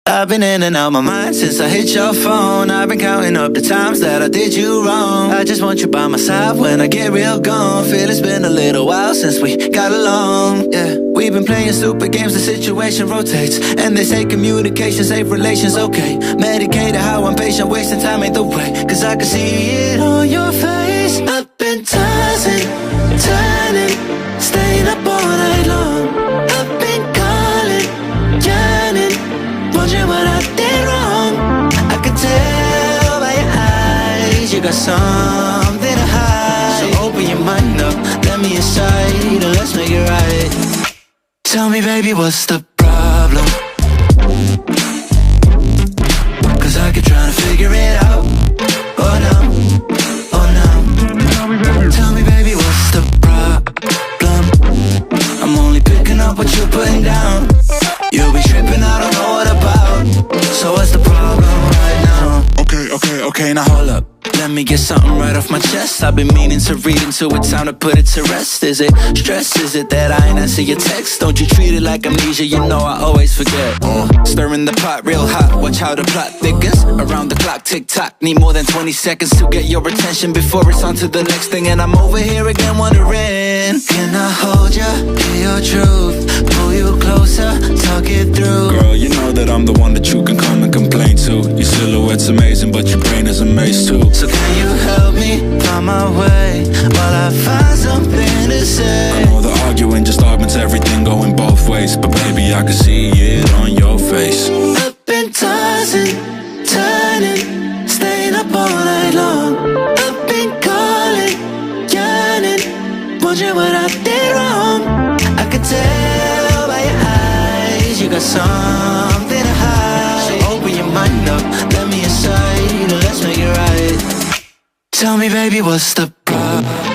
I've been in and out my mind since I hit your phone. I've been counting up the times that I did you wrong. I just want you by my side when I get real gone. Feel it's been a little while since we got along, yeah. We've been playing stupid games, the situation rotates. And they say communication, safe relations, okay. Medicated how I'm patient, wasting time ain't the way. Cause I can see it on your face. I've been tossing, turning, staying up all night long. I've been calling, yearning, wondering what I did wrong. I could tell by your eyes you got something to hide. So open your mind up, let me inside, and let's make it right. Tell me, baby, what's the problem? Cause I keep trying to figure it out. Oh no, oh no. Tell me, baby, what's the problem? I'm only picking up what you're putting down. You be tripping, I don't know what about. So what's the problem right now? Okay, now hold up. Let me get something right off my chest. I've been meaning to read into it, time to put it to rest. Is it stress? Is it that I ain't answer your text? Don't you treat it like amnesia, you know I always forget. Stirring the pot real hot, watch how the plot thickens. Around the clock, tick-tock, need more than 20 seconds to get your attention before it's on to the next thing. And I'm over here again wondering, can I hold ya, hear your truth, pull you closer, talk it through? Girl, you know that I'm the one that you can come and complain to. Your silhouette's amazing, but your brain is a maze too. So can you help me find my way while I find something to say? I know the arguing just augments everything going both ways, but baby, I can see it on your face. I've been tossing, turning, staying up all night long. I've been calling, yearning, wondering what I did wrong. I could tell by your eyes you got something to hide. So open your mind up, let me inside, and let's make it right. Tell me, baby, what's the problem?